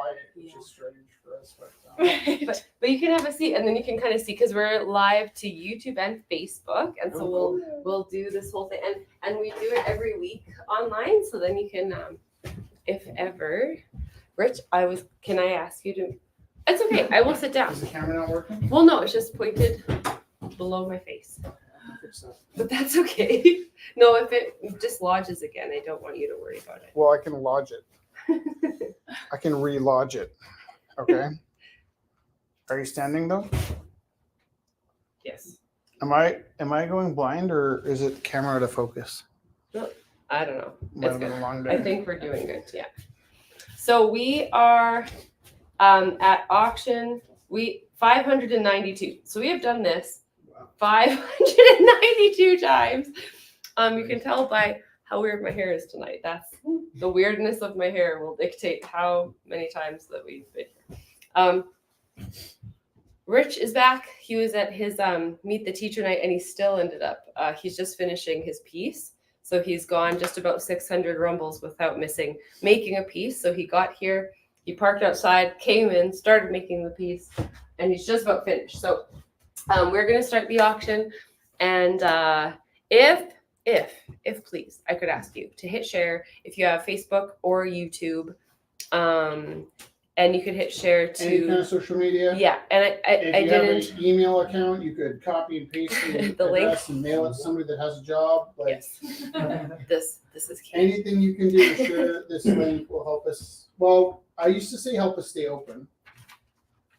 quiet, which is strange for us. But you can have a seat, and then you can kind of see, because we're live to YouTube and Facebook, and so we'll do this whole thing, and we do it every week online. So then you can, if ever, Rich, can I ask you to? It's okay. I will sit down. Is the camera not working? Well, no, it's just pointed below my face. But that's okay. No, if it dislodges again, I don't want you to worry about it. Well, I can lodge it. I can relodge it. Okay. Are you standing though? Yes. Am I going blind, or is it camera out of focus? I don't know. Might have been a long day. I think we're doing good. Yeah. So we are at auction. 592. So we have done this 592 times. You can tell by how weird my hair is tonight. That's the weirdness of my hair will dictate how many times that we've been here. Rich is back. He was at his Meet the Teacher night, and he still ended up. He's just finishing his piece. So he's gone just about 600 rumbles without making a piece. So he got here, he parked outside, came in, started making the piece, and he's just about finished. So we're going to start the auction. And if please, I could ask you to hit share if you have Facebook or YouTube. And you could hit share to any kind of social media. Yeah, and I didn't. Have an email account, you could copy and paste the link and mail it to somebody that has a job. Like, yes, this is key. Anything you can do to share this link will help us. Well, I used to say help us stay open.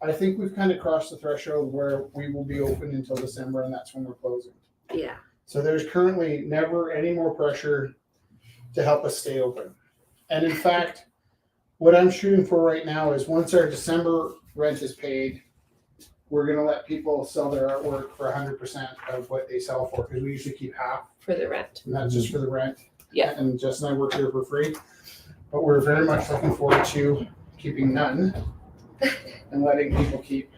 I think we've kind of crossed the threshold where we will be open until December, and that's when we're closing. Yeah. So there's currently never any more pressure to help us stay open. And in fact, what I'm shooting for right now is once our December rent is paid, we're going to let people sell their artwork for 100% of what they sell for, because we usually keep half For the rent. and that's just for the rent. Yeah. And Jess and I work here for free, but we're very much looking forward to keeping none and letting people keep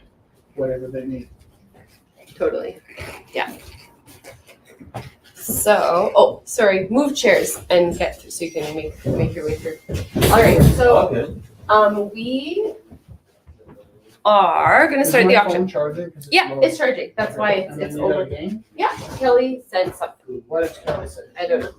whatever they need. Totally. Yeah. So, sorry, move chairs and get through so you can make your way through. All right, so we are going to start the auction. Charging? Yeah, it's charging. That's why it's over. Yeah, Kelly said something. What did Kelly say? I don't know.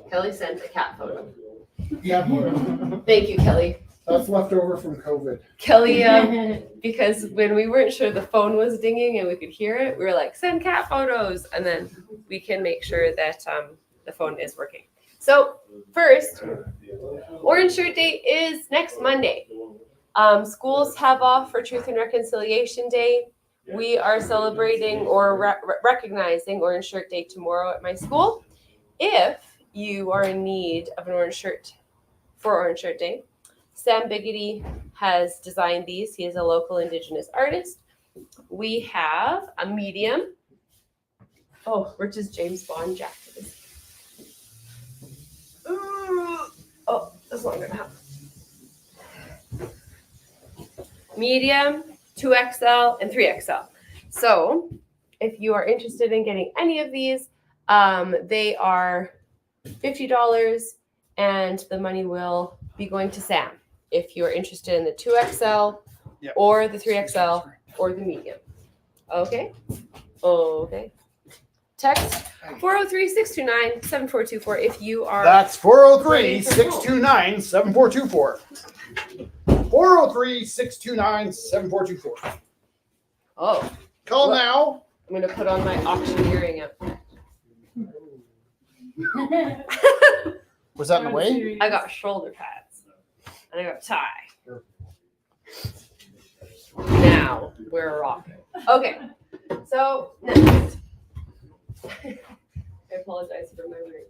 Kelly sent a cat photo. Yeah. Thank you, Kelly. That's left over from COVID. Kelly, because when we weren't sure the phone was dinging and we could hear it, we were like, send cat photos. And then we can make sure that the phone is working. So first, Orange Shirt Day is next Monday. Schools have off for Truth and Reconciliation Day. We are celebrating or recognizing Orange Shirt Day tomorrow at my school. If you are in need of an orange shirt for Orange Shirt Day, Sam Biggity has designed these. He is a local Indigenous artist. We have a medium. Oh, Rich's James Bond jacket. Oh, that's not gonna happen. Medium, 2XL, and 3XL. So if you are interested in getting any of these, they are $50 and the money will be going to Sam if you're interested in the 2XL or the 3XL or the medium. Okay? Okay. Text 403-629-7424 if you are... That's 403-629-7424. 403-629-7424. Oh. Call now. I'm going to put on my auctioneering outfit. Was that in the way? I got shoulder pads. And I got a tie. Now we're rocking. Okay. So next. I apologize for my weird.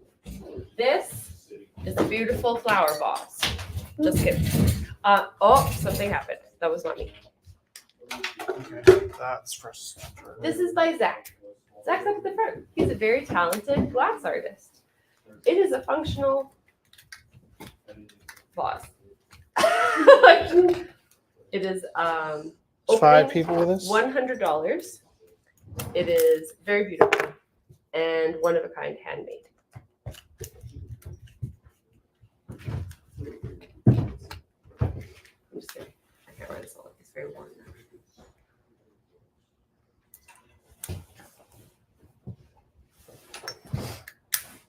This is a beautiful flower vase. Just kidding. Oh, something happened. That was not me. Okay, that's first. This is by Zach. Zach's up at the front. He's a very talented glass artist. It is a functional vase. It is 5 people with us. $100. It is very beautiful. and one of a kind handmade. I'm just kidding. I can't run salt. It's very warm now.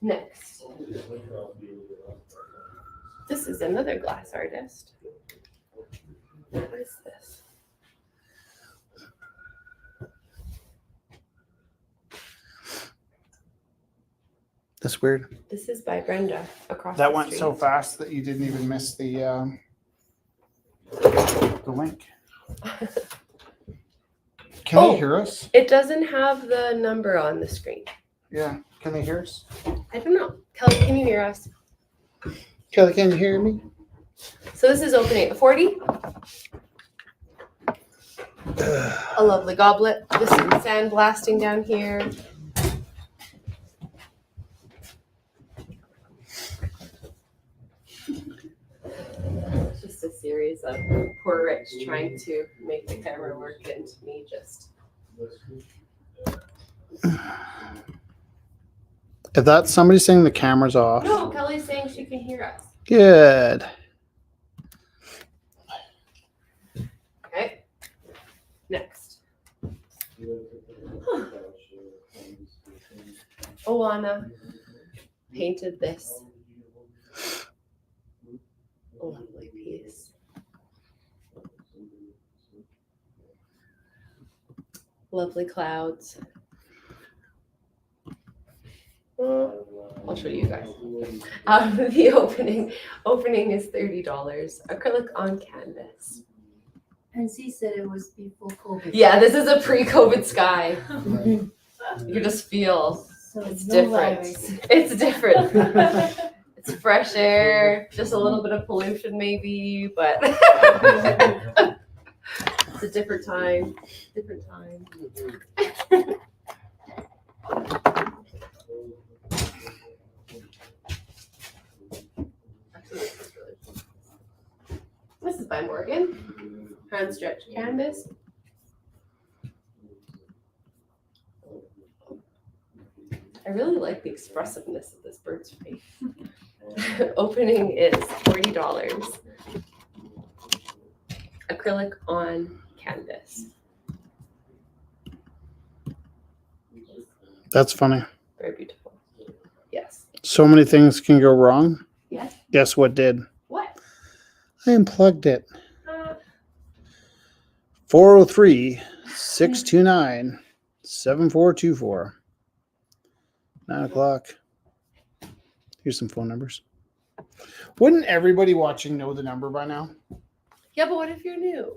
Next, this is another glass artist. What is this? That's weird. This is by Brenda across That the went street. so fast that you didn't even miss the link. Can Oh. they hear us? It doesn't have the number on the screen. Yeah. Can they hear us? I don't know. Kelly, can you hear us? Kelly, can you hear me? So this is opening at 40. A lovely goblet. There's some sand blasting down here. It's just a series of poor Rich trying to make the camera work and me just. If that's somebody saying the camera's off. No, Kelly's saying she can hear us. Good. Okay. Next. Oana painted this lovely piece. Lovely clouds. I'll show you guys. The opening is $30. Acrylic on canvas. And she said it was before COVID. Yeah, this is a pre-COVID sky. You can just feel So it's no different. virus. It's different. It's fresh air, just a little bit of pollution maybe, but it's a different time. Different time. Actually, this is really cool. This is by Morgan. Hand stretch canvas. I really like the expressiveness of this bird's face. Opening is $40. Acrylic on canvas. That's funny. Very beautiful. Yes. So many things can go wrong. Yes. Guess what did? What? I unplugged it. 403-629-7424. 9 o'clock. Here's some phone numbers. Wouldn't everybody watching know the number by now? Yeah, but what if you're new?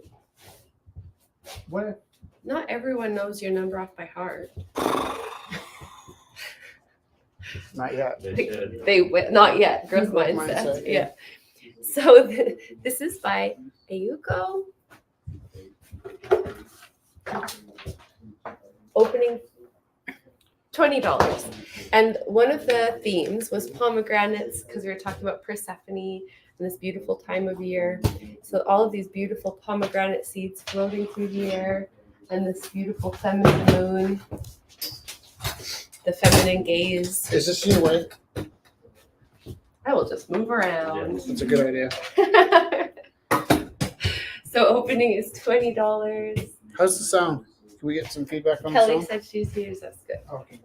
What? Not everyone knows your number off by heart. Not yet. Not yet. Growth Growth mindset. mindset, Yeah. So this is by Ayuko. Opening $20. And one of the themes was pomegranates because we were talking about Persephone and this beautiful time of year. So all of these beautiful pomegranate seeds floating through the air and this beautiful feminine moon, the feminine gaze. Is this your way? I will just move around. That's a good idea. So opening is $20. How's the sound? Can we get some feedback on Kelly the sound? said she hears us good. Okay.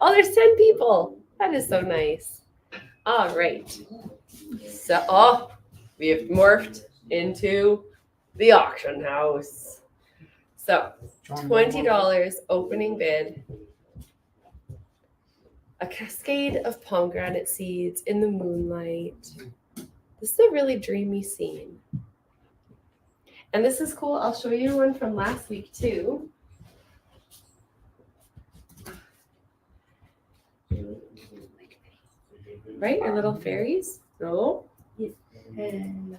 Oh, there's 10 people. That is so nice. All right. So, we have morphed into the auction house. So, $20 opening bid. A cascade of pomegranate seeds in the moonlight. This is a really dreamy scene. And this is cool. I'll show you one from last week too. Right? Your little fairies? No? And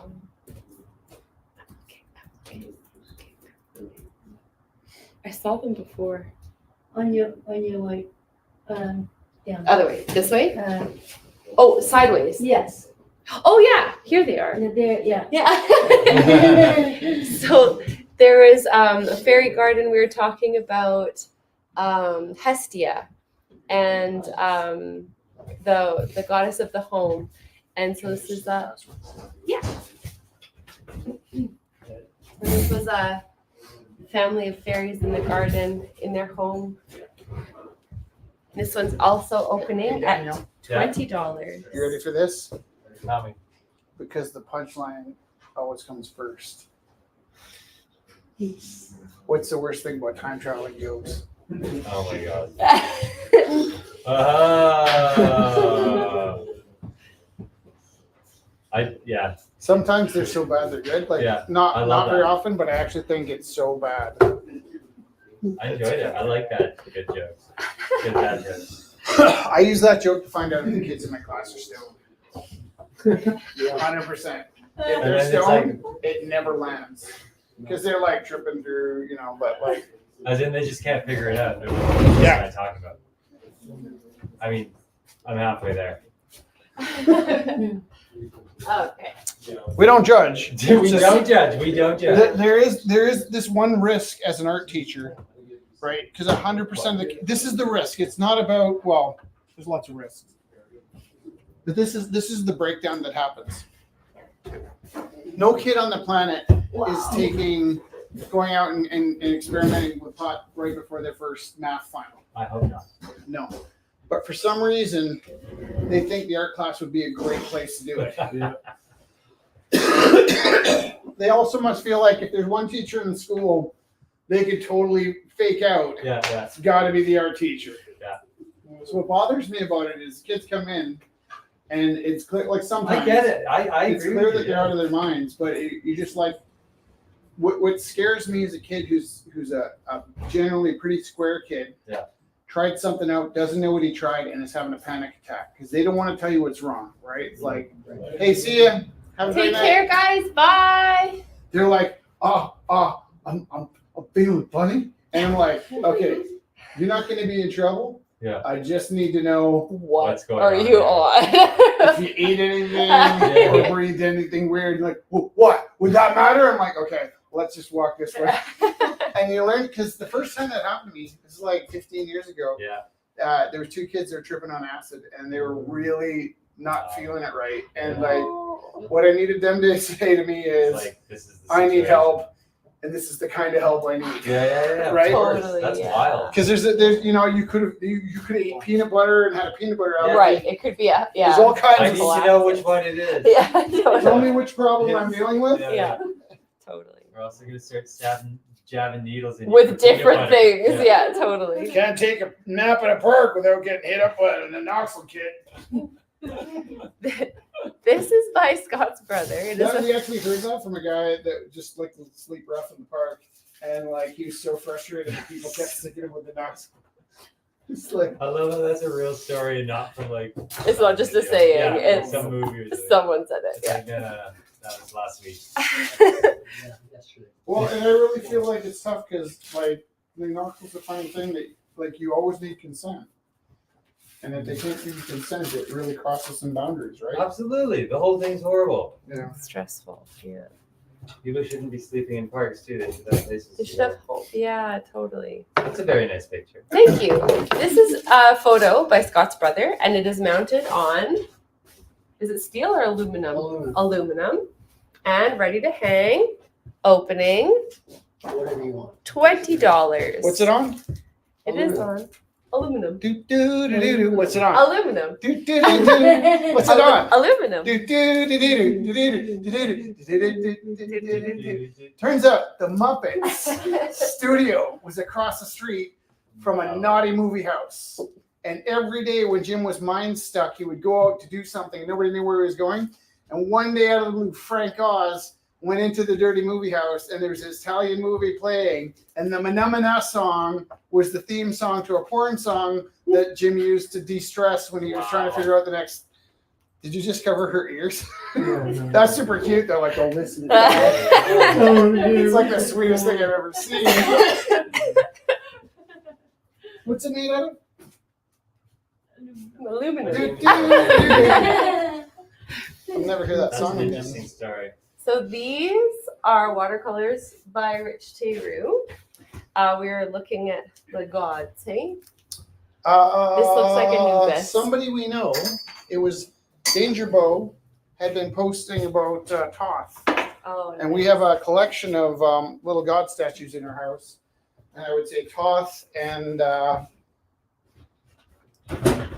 I saw them before. on your way, down. Other way. This way? Uh, Oh, sideways. yes. Oh, yeah. Here they are. There, yeah. Yeah. So there is a fairy garden. We were talking about Hestia. and the goddess of the home. And so this is this was a family of fairies in the garden in their home. This one's also opening at Daniel, $20. you ready for this? Tell me. Because the punchline always comes first. What's the worst thing about time traveling jokes? Oh my god. Yeah. Sometimes they're so bad they're good. Like Yeah, I not love very that. often, but I actually think it's so bad. I enjoyed it. I like that. Good jokes. Good bad jokes. I use that joke to find out if the kids in my class are stoned. 100%. If And they're then it's stoned, it never lands because they're like tripping through, but like As in, they just can't figure it out. They're like, what Yeah. am I talking about? I mean, I'm halfway there. Okay. we don't judge. We don't judge. We don't judge. There is this one risk as an art teacher, right? Because 100% of this is the risk. It's not about there's lots of risks, but this is the breakdown that happens. No kid on the planet is going out and experimenting with pot right before their first math final. I hope not. No, but for some reason, they think the art class would be a great place to do it. They also must feel like if there's one teacher in the school, they could totally fake out. Yeah. It's got to be the art teacher. Yeah. So what bothers me about it is kids come in, and it's clear. Like sometimes I get it. I it's agree clear with that you. they're out of their minds, but you just like. What scares me is a kid who's a generally pretty square kid. Yeah. Tried something out, doesn't know what he tried, and is having a panic attack because they don't want to tell you what's wrong, right? It's like, hey, see ya. Have a great Take night. care, guys. Bye. They're like, I'm feeling funny, and I'm like, okay, you're not going to be in trouble. Yeah. I just need to know What What's going are on you here? if on? you ate anything or breathed anything weird. You're like, what? Would that matter? I'm like, okay, let's just walk this way. And you learn, because the first time that happened to me, this is like 15 years ago. Yeah. There were two kids that were tripping on acid, and they were really not feeling it right. And like, what I needed them to say to me is, It's like, this is the I need situation. help, and this is the kind of help I need. Yeah. Right? Of course. Totally, That's yeah. wild. Because there's you could have ate peanut butter and had a peanut butter allergy. Right. It could be a There's all kinds I of need stuff. to know which one it is. Yeah. Tell Totally. me which problem I'm dealing with. Yeah. Totally. We're also gonna start jabbing needles in you With for peanut different butter. things. Yeah. Totally. Can't take a nap at a park without getting hit up by an Knoxville kid. This is by Scott's brother. It is Yeah, a we actually heard that from a guy that just liked to sleep rough in the park, and like he was so frustrated that people kept sticking him with the Knoxville. It's like, I love that that's a real story and not from like. It's not just a saying, Yeah, it's- some movie. Or something. someone said it. It's Yeah. like, that was last week. well, and I really feel like it's tough because like the Knoxville's a funny thing that like you always need consent, and if they can't give you consent, it really crosses some boundaries, right? Absolutely, the whole thing's horrible. Yeah. Stressful. Yeah. People shouldn't be sleeping in parks too. They should have places. They to should have go. hope. Yeah, totally. That's a very nice picture. Thank you. This is a photo by Scott's brother, and it is mounted on, is it steel or aluminum? Aluminum. And ready to hang. Opening. Whatever you want. $20. What's it on? It is on. Aluminum. Do do do do do. What's it on? Aluminum. Do do do do. What's it on? Aluminum. Turns out the Muppets studio was across the street from a naughty movie house. And every day when Jim was mind stuck, he would go out to do something and nobody knew where he was going. And one day out of the blue, Frank Oz went into the dirty movie house and there was this Italian movie playing. And the Manamana song was the theme song to a porn song that Jim used to de-stress when he was trying to figure out the next. Did you just cover her ears? That's super cute though. Like, oh, listen. It's like the sweetest thing I've ever seen. What's it made out of? Aluminum. I'll never hear that That's song an again. interesting story. So these are watercolors by Rich Teru. We are looking at the gods, hey? This looks like a new vest. Somebody we know. It was Danger Bow had been posting about Toth. Oh, And we have a collection of little god statues in our house. And I would say Toth and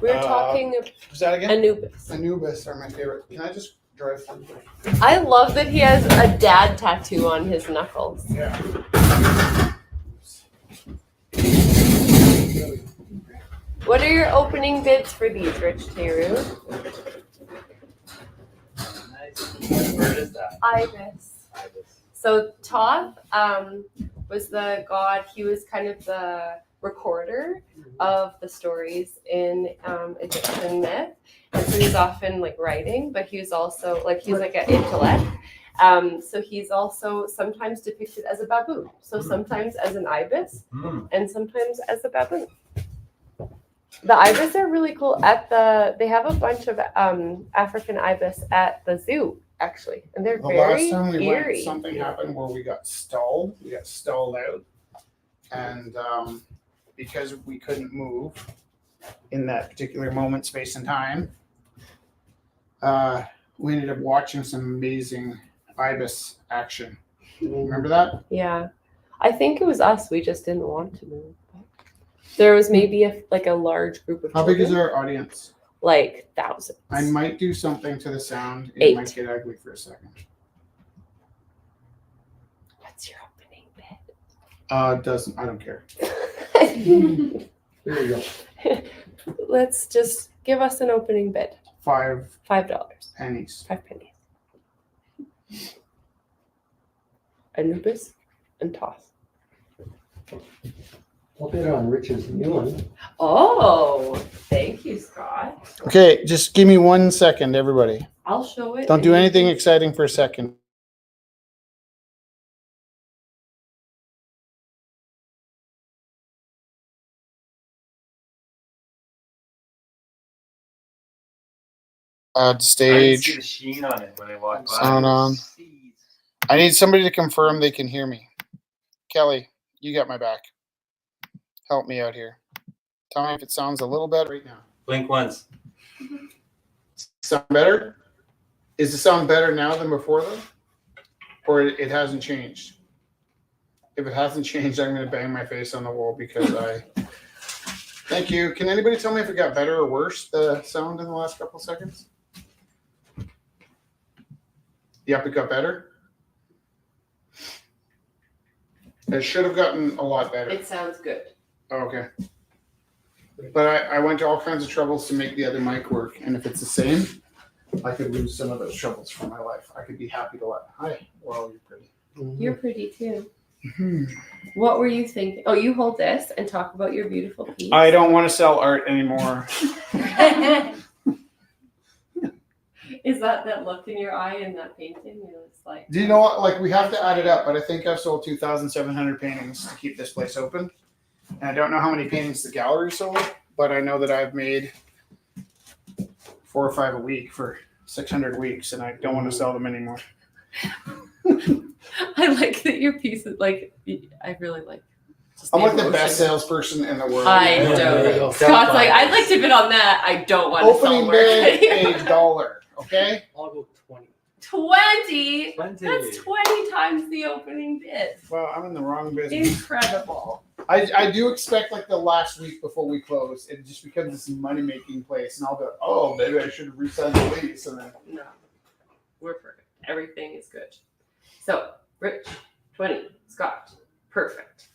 we were talking who's that again? Anubis. Anubis are my favorite. Can I just drive through? I love that he has a dad tattoo on his knuckles. Yeah. What are your opening bids for these, Rich Teru? Nice. What bird is that? Ibis. So Toth was the god. He was kind of the recorder of the stories in Egyptian myth, and so he's often like writing, but he was also he's like an intellect. So he's also sometimes depicted as a baboon. So sometimes as an ibis, and sometimes as a baboon. The ibis are really cool. They have a bunch of African ibis at the zoo, actually, and they're The very last time we eerie. went, something happened where we got stalled. We got stalled out, and because we couldn't move in that particular moment, space, and time, we ended up watching some amazing ibis action. Remember that? Yeah, I think it was us. We just didn't want to move. There was maybe a large group of How children, big is our audience? like thousands. I might do something to the sound. It 8. might get ugly for a second. What's your opening Doesn't. I don't care. bid? There you go. Let's just give us an opening bid. 5 $5. pennies. 5 pennies. Anubis and Toth. I'll bid on Rich's new one. Oh, thank you, Scott. Okay, just give me 1 second, everybody. I'll show it. Don't do and- anything exciting for a second. I didn't see Stage. the sheen on it when I walked by. Sound on. I need somebody to confirm they can hear me. Kelly, you got my back. Help me out here. Tell me if it sounds a little better right now. Blink once. Sound better? Is the sound better now than before though? Or it hasn't changed? If it hasn't changed, I'm going to bang my face on the wall because I. Thank you. Can anybody tell me if it got better or worse, the sound in the last couple seconds? Yep, it got better. It should have gotten a lot better. It sounds good. Oh, okay. But I went to all kinds of troubles to make the other mic work, and if it's the same, I could lose some of those troubles from my life. I could be happy to let. Hi, well, you're pretty. You're pretty too. Hmm. What were you thinking? Oh, you hold this and talk about your beautiful piece. I don't want to sell art anymore. Is that look in your eye in that painting? You're just like. Do you know what? Like, we have to add it up, but I think I've sold 2,700 paintings to keep this place open. And I don't know how many paintings the gallery sold, but I know that I've made 4 or 5 a week for 600 weeks, and I don't want to sell them anymore. I like that your piece is like. I really like. just I'm like the emotion. best salesperson in the world. I Yeah, there you don't. go. Scott's like, I'd like to bid on that. I don't want to sell Opening work bid anymore. $1, okay? I'll go 20. 20. 20. That's 20 times the opening bid. Well, I'm in the wrong business. Incredible. I do expect like the last week before we close, it just becomes this money making place, and I'll go, oh, maybe I should have re-signed the lease, and then No, we're perfect. Everything is good. So, Rich, 20. Scott, perfect.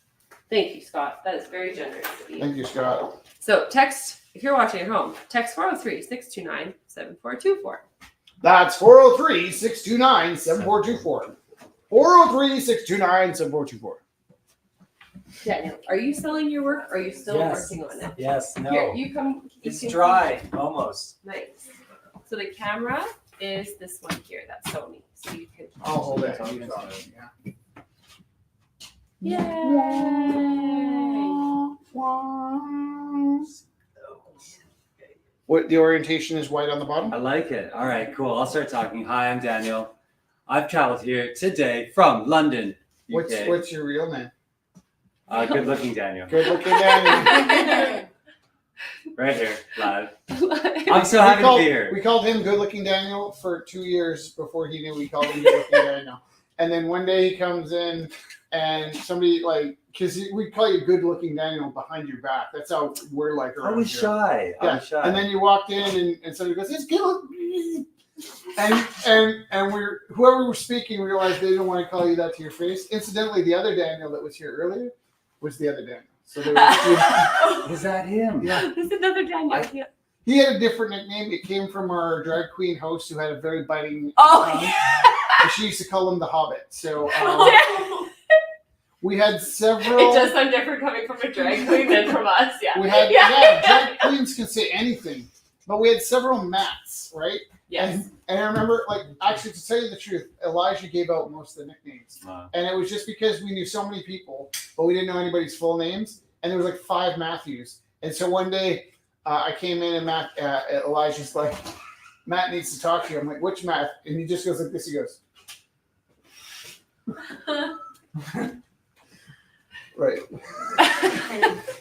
Thank you, Scott. That is very generous of you. thank you, Scott. So, text, if you're watching at home, text 403-629-7424. That's 403-629-7424. 403-629-7424. Daniel, are you selling your work or are you still Yes. working on it? Yes, no. Here, you come. you It's can- dry, almost. Nice. So the camera is this one here. That's Sony. So you can. I'll hold it. I'll use it. Yeah. Yay! What the orientation is white on the bottom? I like it. All right, cool. I'll start talking. Hi, I'm Daniel. I've traveled here today from London, UK. What's your real name? Good looking Daniel. Good looking Daniel. right here, live. I'm so happy to be here. We called him Good Looking Daniel for 2 years before he knew we called him Good Looking Daniel. And then one day he comes in and somebody because we call you Good Looking Daniel behind your back. That's how we're like I around was here. shy. I Yeah. was shy. And then you walked in and somebody goes, it's good. And we're whoever was speaking realized they didn't want to call you that to your face. Incidentally, the other Daniel that was here earlier was the other Daniel. So there was Was that him? yeah. There's another Daniel. Yeah. He had a different nickname. It came from our drag queen host who had a very biting Oh, tongue. And she used to call him the Hobbit. So we had several. It does sound different coming from a drag queen than from us. Yeah. We had Yeah. drag queens can say anything, but we had several Matts, right? Yes. And I remember, actually, to tell you the truth, Elijah gave out most of the nicknames, and it was just because we knew so many people, but we didn't know anybody's full names, and there was 5 Matthews. And so one day, I came in and Elijah's like, Matt needs to talk to you. I'm like, which Matt? And he just goes like this. He goes, right.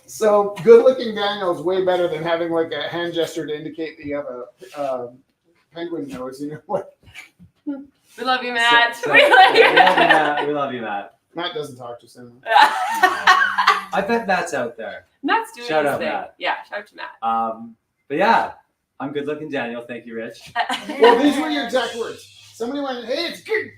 So good looking Daniel is way better than having a hand gesture to indicate that you have a penguin nose. You know what? We love you, Matt. So- we love you, we love you, Matt. We love you, Matt. Matt doesn't talk to us. I bet Matt's out there. Matt's doing Shout his out, thing. Matt. Yeah, shout out to Matt. But yeah, I'm good looking Daniel. Thank you, Rich. Well, these were your exact words. Somebody went, "Hey, it's good,"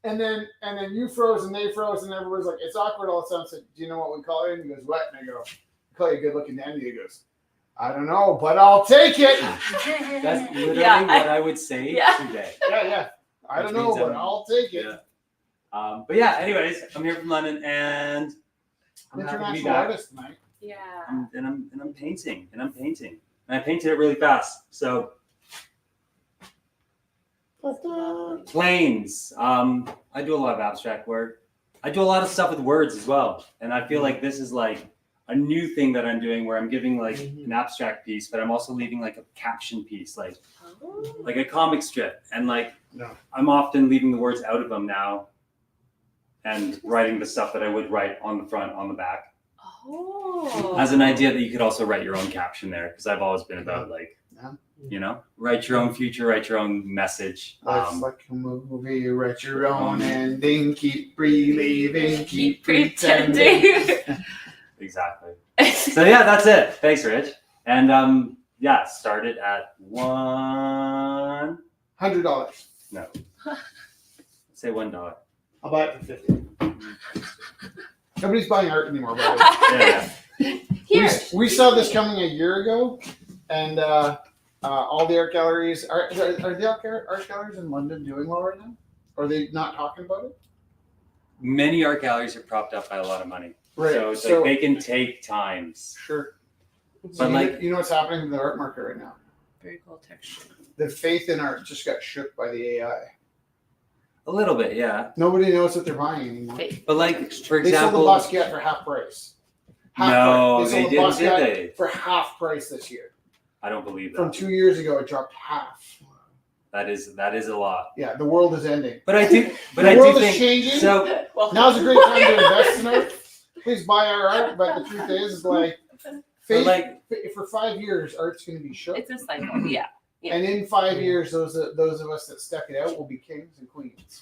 and then you froze and they froze and everybody's like, "It's awkward." All of a sudden, I said, "Do you know what we call it?" And he goes, "What?" And I go, "We call you good looking Daniel." He goes, "I don't know, but I'll take it." That's literally Yeah. what I would say Yeah. today. Yeah. I don't Which know, means but I'm- I'll take it. Yeah. But yeah, anyways, I'm here from London and I'm happy to be International back. artist tonight. Yeah. And I'm painting and I painted it really fast. So planes. I do a lot of abstract work. I do a lot of stuff with words as well, and I feel like this is a new thing that I'm doing where I'm giving an abstract piece, but I'm also leaving a caption piece, like a comic strip, and No. I'm often leaving the words out of them now, and writing the stuff that I would write on the front, on the back, Oh. as an idea that you could also write your own caption there, because I've always been about write your own future, write your own message. Life's like a movie, you write your own ending, keep believing, keep pretending. Exactly. So yeah, that's it. Thanks, Rich. And started at $1. $100. Say $1. I'll buy it for $50. Nobody's buying art anymore, by the way. Yeah. Here. We saw this coming a year ago, and all the art galleries are the art galleries in London doing well right now? Or are they not talking about it? Many art galleries are propped up by a lot of money, Right. so it's like they can take times. Sure. But So like, you know what's happening in the art market right now? Very cool texture. The faith in art just got shook by the AI. a little bit, yeah. Nobody knows what they're buying anymore. Fake. But like, for They sold the example, Basquiat for half price. no, price. they sold the didn't, did Basquiat they? for half price this year. I don't believe From that. 2 years ago, it dropped half. That is a lot. Yeah, the world is ending. But I do The world is think changing. so. Well, Now's a great time to invest in art. Please buy our art, but the truth is, But faith, like, for 5 years, art's going to be shook. it's a cycle. Yeah. Yeah. And in 5 years, those of us that stuck it out will be kings and queens.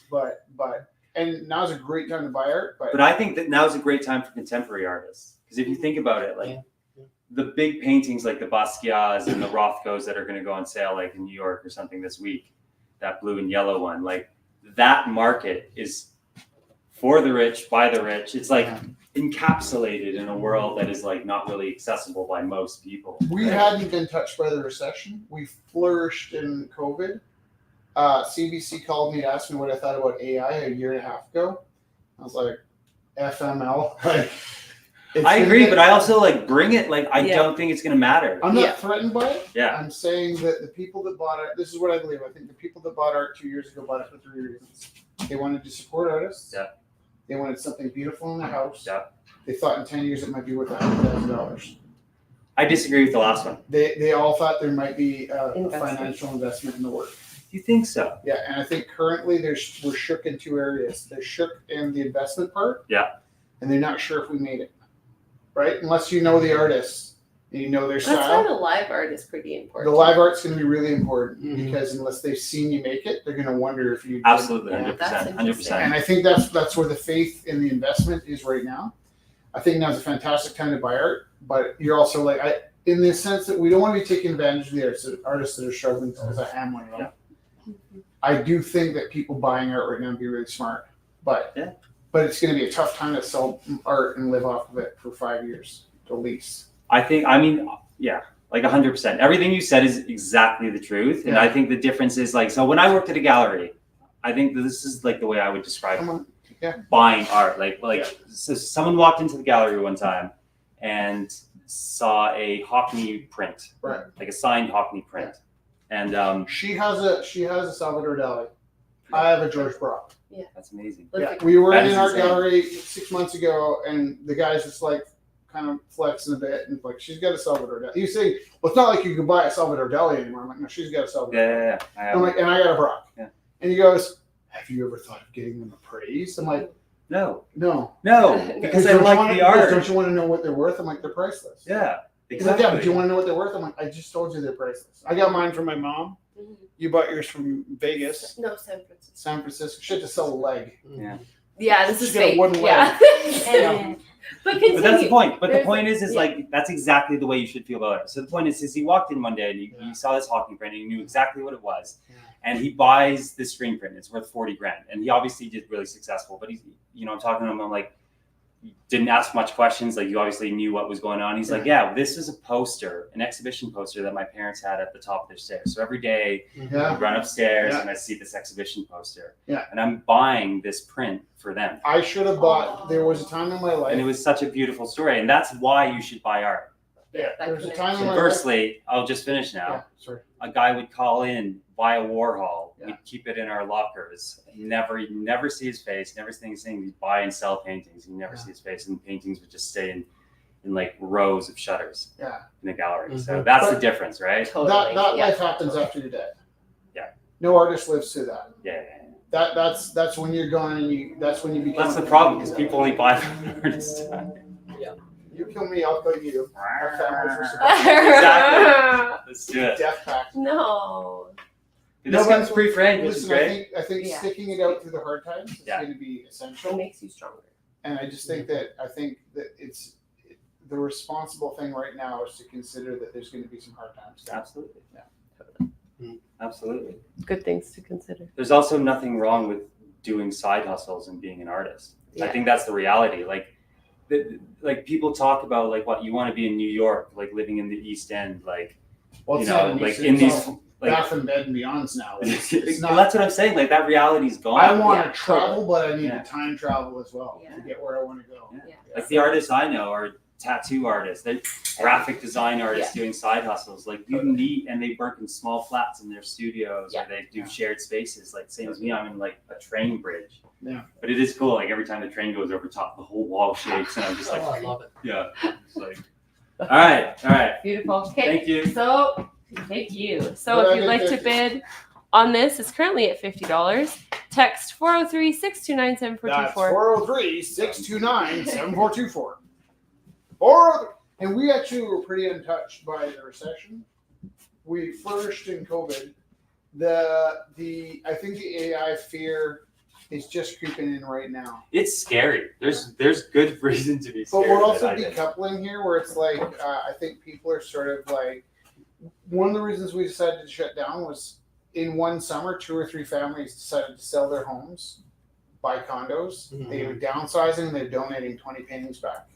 And now's a great time to buy art. But I think that now's a great time for contemporary artists, because if you think about it, the big paintings like the Basquiat's and the Rothkos that are going to go on sale like in New York or something this week, that blue and yellow one, like that market is for the rich, by the rich. It's encapsulated in a world that is not really accessible by most people. we hadn't been touched by the recession. We flourished in COVID. CBC called me to ask me what I thought about AI a year and a half ago. I was like, FML. I agree, but I also bring it. I Yeah. don't think it's going to matter. I'm not Yeah. threatened by it. Yeah. I'm saying that the people that bought art, this is what I believe. I think the people that bought art 2 years ago bought it for 3 reasons. They wanted to support artists. Yeah. They wanted something beautiful in the house. Yeah. They thought in 10 years it might be worth $100,000. I disagree with the last one. They all thought there might be a Investment. financial investment in the work. You think so? Yeah, and I think currently we're shook in 2 areas. They're shook in the investment part. Yeah. And they're not sure if we made it. Right? Unless you know the artists. You know their That's why style. the live art is pretty The important. live art's going to be really important Mhm. because unless they've seen you make it, they're going to wonder if you did. Absolutely, Yeah. 100%, That's 100%. And I think that's where the faith in the investment is right now. I think now's a fantastic time to buy art, but you're also like in the sense that we don't want to be taking advantage of the artists that are struggling as I am one of them. I do think that people buying art right now would be really smart, but Yeah. but it's going to be a tough time to sell art and live off of it for 5 years at least. Yeah, like 100%. Everything you said is exactly the truth. And Yeah. I think the difference is like, so when I worked at a gallery, I think this is like the way I would describe Come on. Yeah. buying art. So someone walked into the gallery one time and saw a Hockney print, Right. like a signed Hockney print. And She has a Salvador Dali. I have a George Braque. that's amazing. Yeah, Like, we were That in is an art insane. gallery 6 months ago, and the guy's just like kind of flexing a bit, and like she's got a Salvador Dali. He's saying, "Well, it's not like you can buy a Salvador Dali anymore." I'm like, "No, she's got a Salvador." Dali. Yeah. I'm like, "And I got a Braque." Yeah. And he goes, "Have you ever thought of getting them appraised?" I'm like, No, "No." because I don't you like wanna- the because art. Don't you want to know what they're worth? I'm like, "They're priceless." Yeah, He's like, "Yeah, but do you exactly. want to know what they're worth?" I'm like, "I just told you they're priceless." I got mine from my mom. You bought yours from Vegas, no, San Francisco. San Francisco. Shit to sell a leg. Yeah, this is She's got a fake. wooden Yeah. And But continue. But that's the point. But the There's point is yeah. like that's exactly the way you should feel about it. So the point is he walked in one day and Yeah. he saw this hockey print and he knew exactly what it was. Yeah. And he buys this screen print. It's worth 40 grand. And he obviously did really successful. But he's, I'm talking to him. I'm like, didn't ask much questions. Like you obviously knew what was going on. He's like, yeah, this is a poster, an exhibition poster that my parents had at the top of their stairs. So every day Yeah. I'd run upstairs Yeah. and I see this exhibition poster. Yeah. And I'm buying this print for them. I should have bought. There was a time in my life. And it was such a beautiful story. And that's why you should buy art. Yeah, That there was a connection. time in my life. Conversely, I'll just finish now. Yeah, sorry. A guy would call in, buy a Warhol. Yeah. We'd keep it in our lockers. Never see his face. Never see anything. He'd buy and sell paintings. You never Yeah. see his face, and the paintings would just stay in like rows of shutters Yeah. in the gallery. So Mhm. that's the But- difference, right? Totally. That yeah. life happens after you're dead. Yeah. No artist lives through that. Yeah. That's when you're gone and that's when you become. That's the problem because people only buy from an artist. You kill me, I'll kill you. Our families are Exactly. Let's do it. Death pact. No. This No, comes but pre-framed, which is Listen, great. I think Yeah. sticking it out through the hard times is Yeah. going to be It essential. makes you stronger. And I just think that it's the responsible thing right now is to consider that there's going to be some hard times. Absolutely. Yeah. Absolutely. Good things to consider. There's also nothing wrong with doing side hustles and being an artist. I Yeah. think that's the reality. Like people talk about like what you want to be in New York, like living in the East End, like Well, you it's know, not like an in it's these all like. Bath and Bed and Beyonds now. It's Well, not. that's what I'm saying. Like that reality's gone. I want Yeah, to travel, but I need Yeah. to time travel as well Yeah. to get where I want to go. Yeah. Yeah. Like the artists I know are tattoo artists, they're graphic design artists doing side hustles. Like you meet and they work in small flats in their studios Yeah. or they do Yeah. shared spaces. Like same as me, I'm in like a train bridge. Yeah. But it is cool. Like every time the train goes over top, the whole wall shakes and I'm just like, Oh, I love it. yeah. It's like, all right. Beautiful. Okay. Thank you. So, thank you. So, What if I you'd get like to 50. bid on this, it's currently at $50. Text 403-629-7424. 403-629-7424. And we actually were pretty untouched by the recession. We flourished in COVID. I think the AI fear is just creeping in right now. It's scary. There's good reason to be But scared. we're of it, also I think. decoupling here where it's like, I think people are sort of like, one of the reasons we decided to shut down was in one summer, 2 or 3 families decided to sell their homes, buy condos. They were downsizing, they're donating 20 paintings back.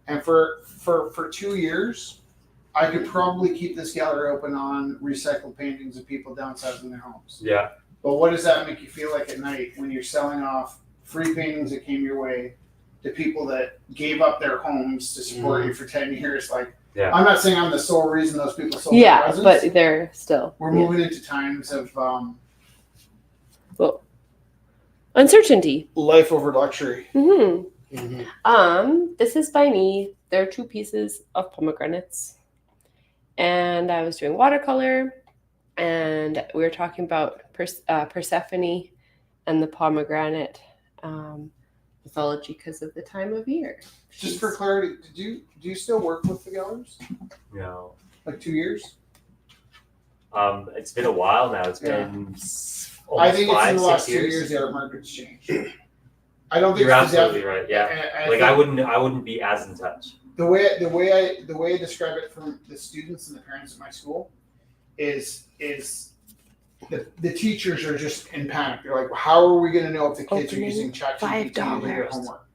And for 2 years, I could probably keep this gallery open on recycled paintings of people downsizing their homes. Yeah. But what does that make you feel like at night when you're selling off free paintings that came your way to people that gave up their homes to support you for 10 years? Like, Yeah. I'm not saying I'm the sole reason those people sold their Yeah, houses. but they're still. We're moving into times of Uncertainty. life over luxury. This is by me. There are 2 pieces of pomegranates. And I was doing watercolor, and we were talking about Persephone and the pomegranate mythology because of the time of year. Just for clarity, do you still work with the Gellers? No. Like 2 years? It's been a while now. It's Yeah. been I almost think it's in 5, the 6 last 2 years. years the art market's changed. I don't think You're it's the depth- absolutely right. Yeah. I Like think I wouldn't be as in touch. the way I describe it from the students and the parents at my school is the teachers are just in panic. They're like, how are we going to know if the kids are Opening using ChatGPT to do their $5. homework?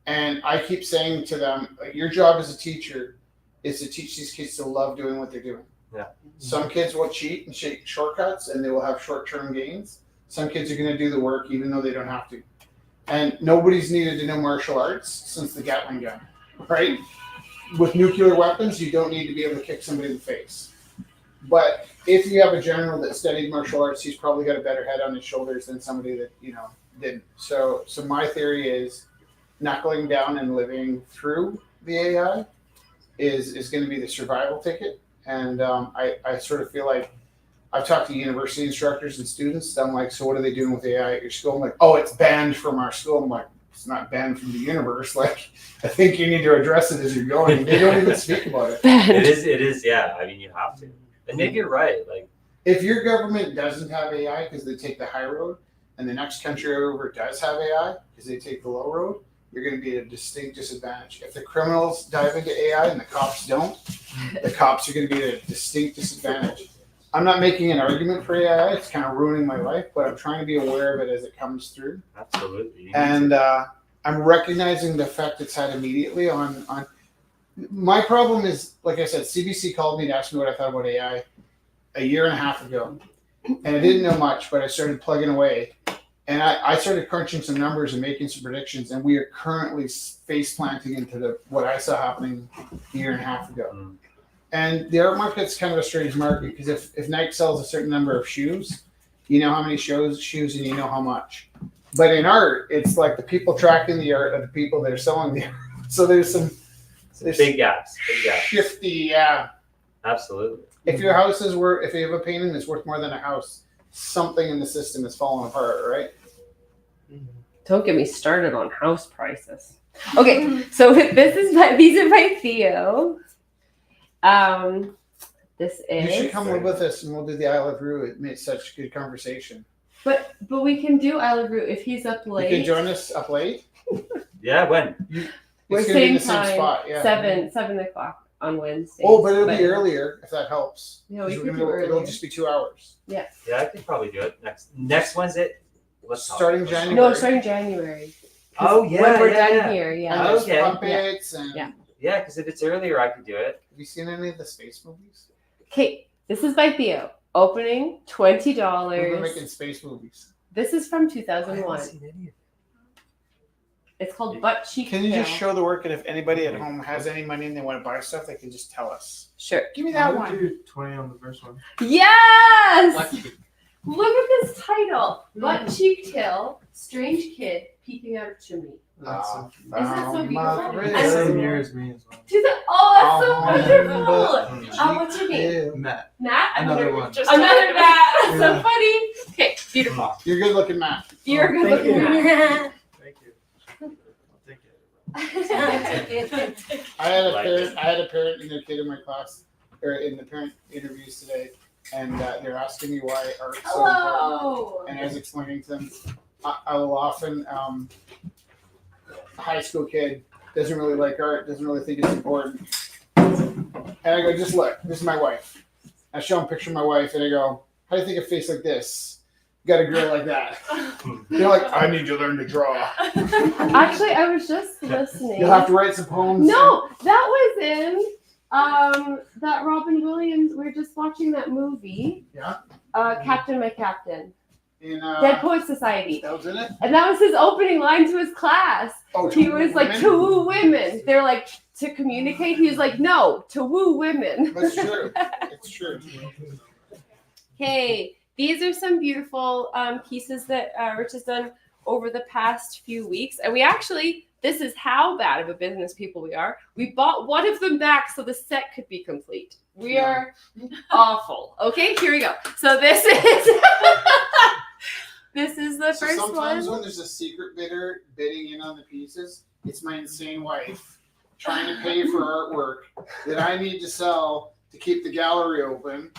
And I keep saying to them, like, your job as a teacher is to teach these kids to love doing what they're doing. Yeah. Some kids will cheat and take shortcuts, and they will have short-term gains. Some kids are going to do the work even though they don't have to. And nobody's needed to know martial arts since the Gatling gun, right? With nuclear weapons, you don't need to be able to kick somebody in the face. But if you have a general that studied martial arts, he's probably got a better head on his shoulders than somebody that, didn't. So my theory is knuckling down and living through the AI is going to be the survival ticket. And I sort of feel like I've talked to university instructors and students. I'm like, so what are they doing with AI at your school? I'm like, oh, it's banned from our school. I'm like, it's not banned from the universe. Like, I think you need to address it as you're going. They don't even speak about it. It is. Yeah. I mean, you have to. And maybe you're right. Like, If your government doesn't have AI because they take the high road, and the next country over does have AI because they take the low road, you're going to be at a distinct disadvantage. If the criminals dive into AI and the cops don't, the cops are going to be at a distinct disadvantage. I'm not making an argument for AI. It's kind of ruining my life, but I'm trying to be aware of it as it comes through. absolutely. And I'm recognizing the effect it's had immediately on. My problem is, like I said, CBC called me to ask me what I thought about AI a year and a half ago, and I didn't know much, but I started plugging away, and I started crunching some numbers and making some predictions, and we are currently face planting into what I saw happening a year and a half ago. Mm. And the art market's kind of a strange market because if Nike sells a certain number of shoes, you know how many shoes and you know how much. But in art, it's like the people tracking the art are the people that are selling the art. So there's some Big gaps. Big gaps. shifty, yeah. Absolutely. If your house is worth, if you have a painting that's worth more than a house, something in the system is falling apart, right? Don't get me started on house prices. Okay, so these are by Theo. This You is. should come live with us and we'll do the Isle of Rue. It made such good conversation. But we can do Isle of Root if he's up late. You can join us up late. Yeah. When? We're It's gonna be in the same same time, spot, yeah. 7 o'clock on Wednesday. Oh, but it'll be earlier if that helps. Yeah, we 'Cause could it'll- do It'll earlier. just be 2 hours. Yeah, I could probably do it next Wednesday. Let's talk. Starting Let's talk. January. No, starting January. 'Cause Oh yeah. when we're yeah, done yeah. here, And yeah. there's Okay. puppets and Yeah. Yeah, because if it's earlier, I could do it. have you seen any of the space movies? Okay, this is by Theo. Opening $20. We've been making space movies. This is from I 2001. haven't seen any of it. It's called Butt Cheek Can you just Hill. show the work, and if anybody at home has any money and they want to buy stuff, they can just tell us. Sure. Give me I that would one. do 20 on the first one. Yes! Look at this title. Butt Cheeked Hill, Strange Kid Peeping Out of Chimney. That's Ah, Isn't that so beautiful? the same year as me as well. Oh, that's so Oh, wonderful. What's your name? Ew. Matt. Matt? Another one. Another Matt. That's so Yeah. funny. Okay, beautiful. You're good looking, Matt. You're good thank looking you. Matt. Thank you. I'll take it. I had a Like parent. I had a parent and their kid in my class, or in the parent interviews today, and they're asking me why art's so important. Hello. And I was explaining to them, I will often, a high school kid doesn't really like art, doesn't really think it's important. And I go, just look, this is my wife. I show them a picture of my wife, and I go, how do you think a face like this got a girl like that? They're like, I need to learn to draw. Actually, I was just listening. You'll have to write some poems. No, that was in that Robin Williams. We were just watching that movie. Yeah. Captain My Captain. In, Dead Poets Society. that was in it? And that was his opening line to his class. Oh, He was like, women? to woo women. They're like, to communicate. He was like, no, to woo women. That's true. It's true. Hey, these are some beautiful pieces that Rich has done over the past few weeks. And we actually, this is how bad of a business people we are. We bought one of them back so the set could be complete. We are awful. Okay, here we go. So this is This is the So first sometimes one. when there's a secret bidder bidding in on the pieces, it's my insane wife trying to pay for artwork that I need to sell to keep the gallery open,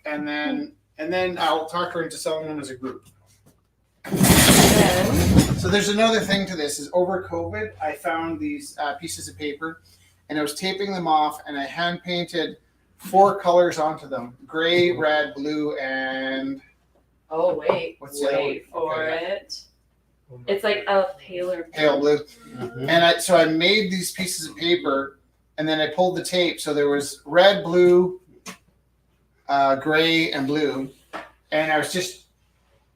and then I'll talk her into selling them as a group. Then, So there's another thing to this: is over COVID, I found these pieces of paper, and I was taping them off, and I hand painted 4 colors onto them: gray, red, blue, and oh wait, What's the other wait one? for Okay. it. It's like a paler pale blue. Mm-hmm. And so I made these pieces of paper, and then I pulled the tape. So there was red, blue, gray, and blue, and I was just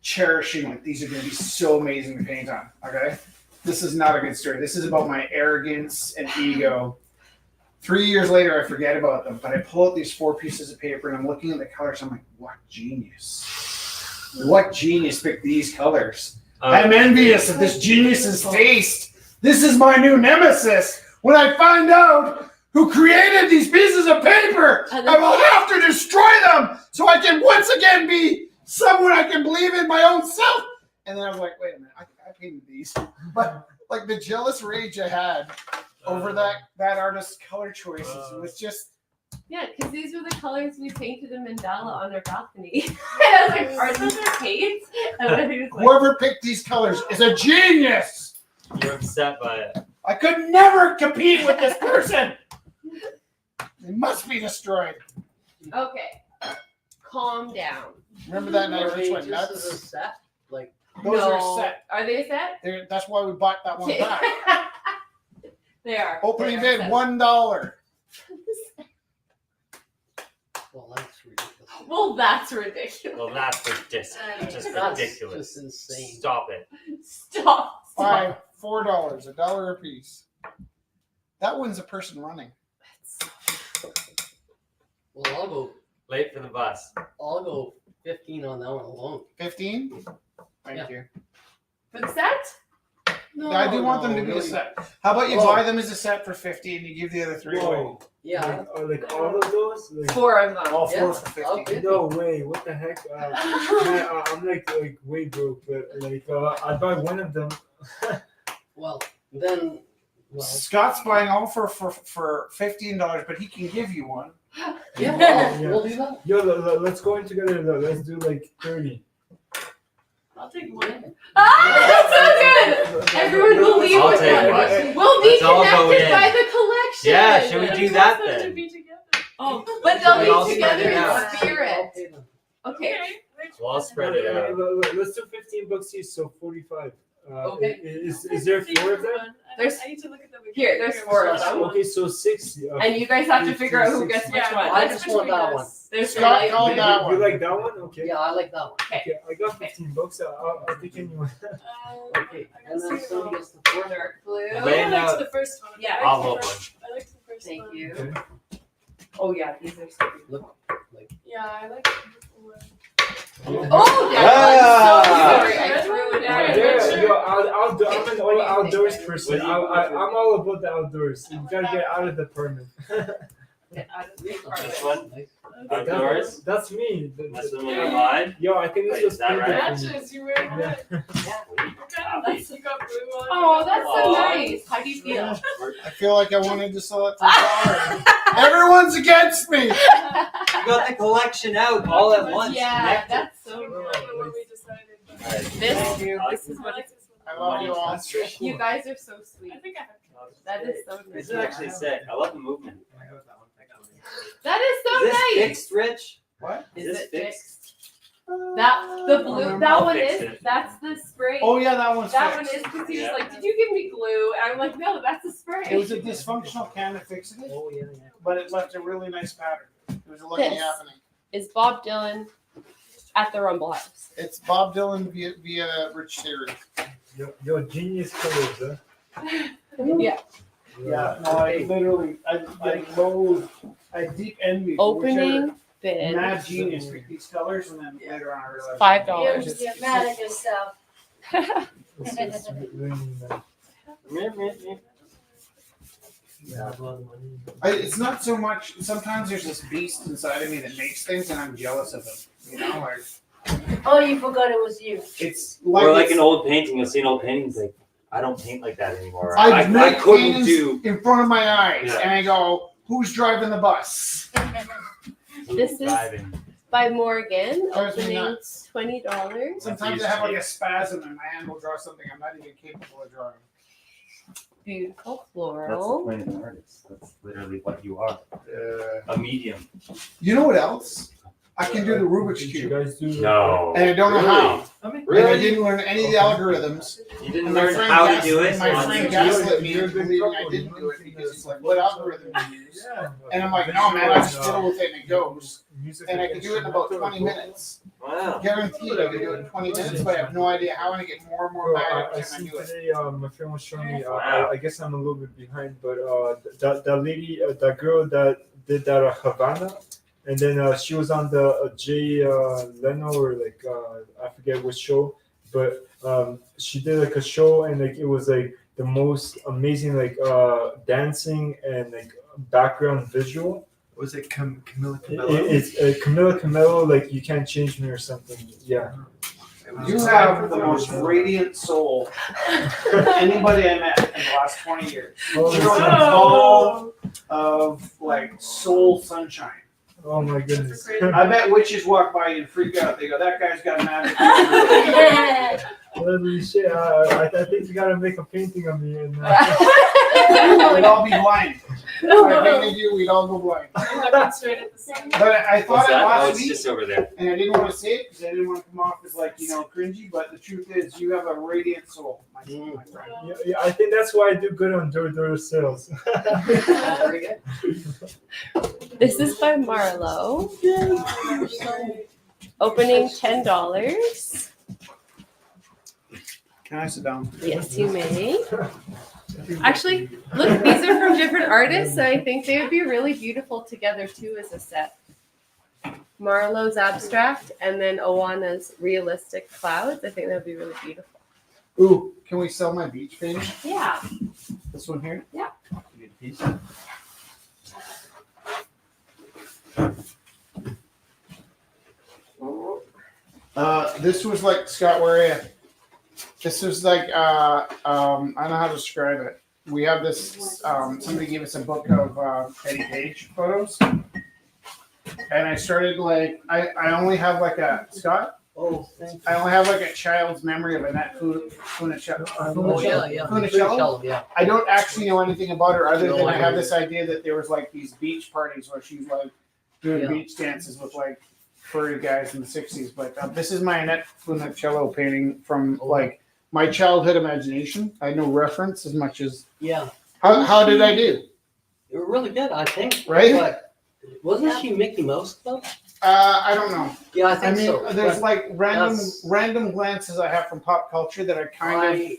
cherishing like these are going to be so amazing to paint on. Okay, this is not a good story. This is about my arrogance and ego. 3 years later, I forget about them, but I pull out these 4 pieces of paper, and I'm looking at the colors. I'm like, what genius! What genius picked these colors? I'm envious of this genius's taste. This is my new nemesis. When I find out who created these pieces of paper, I will have to destroy them so I can once again be someone I can believe in my own self. And then I was like, wait a minute, I painted these. But like the jealous rage I had over that artist's color choices was just, Yeah, because these were the colors we painted in Mandala on our balcony. And I was like, are these paints? And then he was like, whoever picked these colors is a genius. You're upset by it. I could never compete with this person. They must be destroyed. okay, calm down. Remember that night Are we they went just as a nuts? set? Like, Those no. are set. Are they set? That's why we bought that one back. They are. Opening They are bid set. $1. well, that's ridiculous. Well, that's ridiculous. Well, that's just That's ridiculous. just insane. Stop it. Stop. $5, $4, $1 a piece. That one's a person running. Well, Late for the bus. I'll go 15 on that one alone. 15? Thank Yeah. you. For the set? No, I do want them to be no, a set. How about you Whoa. buy them as a set for 50 and you give the other 3 away? Whoa. Yeah. Like all of those? Like, 4 of them. All 4 Yeah, for I'll 50. get no way. What the heck? Man, I'm like way broke, but like I'd buy one of them. Well, then. Well, Scott's buying all for $15, but he can give you one. yeah, Yeah. we'll do that. Yo, let's go in together though. Let's do like 30. I'll take one. Ah, that's so good. Everyone will leave I'll with take one. one. We'll be Let's all go connected in. by the collection. Yeah, should we do that Them to then? be together. Oh, but Should we they'll all be spread together it out? in spirit. I'll pay them. Okay. Well, I'll spread it out. Let's do $15 each, so 45. Okay. Is there 4 of them? There's- I need to look at them again. Here, there's 4 of them. Okay, so 6. And you guys have to figure out who gets which Yeah, one. I just want that one. There's Scott like, called that You one. like that one? Okay. Yeah, I like that one. Okay, I got $15. I'll take anyone. Okay, and then somebody gets the 4th. dark blue. Lay I it liked out. the first one. Yeah. I I'll liked hold the one. first- I liked the first Thank one. you. Okay. Oh yeah, these are so Look, like, Yeah, I like the one. Oh, yeah. Ah. I'm so sorry. I threw it Yeah, out. Yeah, yo, I'm an all outdoors What person. do you- I'm all about the outdoors. You gotta get out of the apartment. Get out of the these are This apartment. one? nice. Outdoors? That's me. That's the one online? Yo, I think this Wait, was is that painted right? for me. Matches, you wear Yeah. that. You got blue on. Oh, that's so Aw. nice. How do you feel? I feel like I wanted to sell it for $1. Everyone's against me. You got the collection out all at once. Yeah, Connected. that's I so don't good. remember what we decided. but- Alright. This is I what like it's. this one. I love you all. That's true. You guys are so sweet. I think I have. That is so This nice. is actually sick. I love the movement. That is so Is this nice. fixed, Rich? What? Is this it fixed? fixed? That the blue. That I'll one fix is. it. That's the spray. Oh yeah, that one's That one fixed. is because he was Yeah. like, "Did you give me glue?" And I'm like, "No, that's a spray." It was a dysfunctional can that fixed it, Oh, yeah, yeah. but it left a really nice pattern. It was a lucky This. happening. Is Bob Dylan at the Rumble House? It's Bob Dylan via Rich Terry. Yo, genius colors, huh? Yeah. Yeah, no, I literally, I loathe, I deep envy. Opening whichever bid. mad genius picked these colors, and then later on I realized $5. You're just mad at yourself. It's really nice. Yeah, well, money. It's not so much. Sometimes there's this beast inside of me that makes things, and I'm jealous of him. You know, like Oh, you forgot it was you. It's like Or like it's- an old painting, you'll see an old painting, it's like, I don't paint like that anymore. I I make couldn't paintings do. in front of my eyes, Yeah. and I go, "Who's driving the bus?" This is driving. by Morgan, Drives me opening nuts. $20. Sometimes I have like a spasm, and my hand will draw something I'm not even capable of drawing. Beautiful That's the floral. point of an artist. That's literally what you are. Uh, A medium. you know what else? I can do the Rubik's Did you cube, guys do? No. and I don't know how. Really? And I didn't learn any of the algorithms. You didn't And my learn friend how to gas- do it? My on friend YouTube? gaslit me into believing I didn't do it because he's like, "What algorithm do you use?" And I'm like, "No, man, I just fiddle with it and it goes." And I can do it in about 20 minutes. Wow. Guaranteed I can do it in 20 minutes, but I have no idea how, and I get more and more Bro, mad I every time I see do it. today, my friend was showing me. Wow. I guess I'm a little bit behind, but that lady, that girl that did that Havana, and then she was on the Jay Leno or like I forget which show, but she did like a show and like it was like the most amazing like dancing and like background visual. Was it Camila It's Camila Cabello, like You Can't Change Me or something. Yeah. You have the most radiant soul of anybody I met in the last 20 years. Oh, You're a ball of like soul sunshine. oh my That's goodness. crazy. I bet witches walk by and freak out. They go, "That guy's got magic." Holy shit! I think you gotta make a painting of me and. We'd all be blind. If I painted you, we'd all go blind. I'm looking straight at the sun. But I thought What's it that? Oh, last it's week, just over there. and I didn't want to say it because I didn't want to come off as like, cringy. But the truth is, you have a radiant soul, my friend. Yeah, I think that's why I do good on door sales. Very good. This is by Marlo, opening $10. Can I sit down? Yes, you may. Actually, look, these are from different artists, and I think they would be really beautiful together too as a set. Marlo's abstract, and then Owana's realistic clouds. I think that would be really beautiful. Ooh, can we sell my beach painting? Yeah. This one here? Good piece. This was like, Scott, where are you? This was like, I don't know how to describe it. We have this, somebody gave us a book of Eddie Page photos. And I started like, I only have like a, Scott? Oh, thank you. I only have like a child's memory of Annette Funicello. Oh, yeah, yeah. Funicello? Yeah. I don't actually know anything about her other No, than I I have don't. this idea that there was like these beach parties where she's like doing Yeah. beach dances with like furry guys in the 60s. But this is my Annette Funicello painting from Oh. like my childhood imagination. I had no reference as much as Yeah. how did I do? You were really good, I think. Right? But wasn't she Mickey Mouse Club? I don't know. Yeah, I I think mean, so. there's But like that's- random glances I have from pop culture that I kind of, I,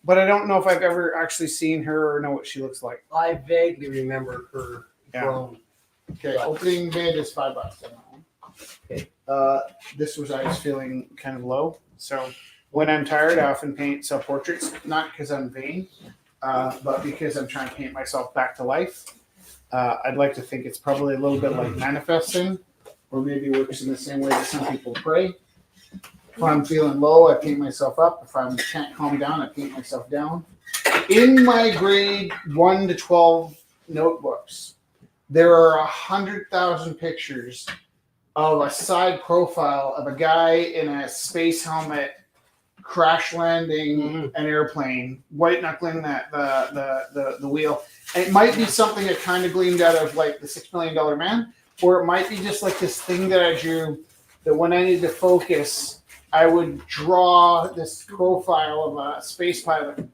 but I don't know if I've ever actually seen her or know what she looks like. I vaguely remember her Yeah. grown. Okay, Right. opening bid is $5 on that one. Okay. This was I was feeling kind of low, so when I'm tired, I often paint self-portraits, not because I'm vain, but because I'm trying to paint myself back to life. I'd like to think it's probably a little bit like manifesting, or maybe works in the same way that some people pray. If I'm feeling low, I paint myself up. If I can't calm down, I paint myself down. In my grade 1 to 12 notebooks, there are 100,000 pictures of a side profile of a guy in a space helmet crash landing an airplane, white knuckling the wheel. And it might be something that kind of gleamed out of like the $6 Million Man, or it might be just like this thing that I drew that when I need to focus, I would draw this profile of a space pilot.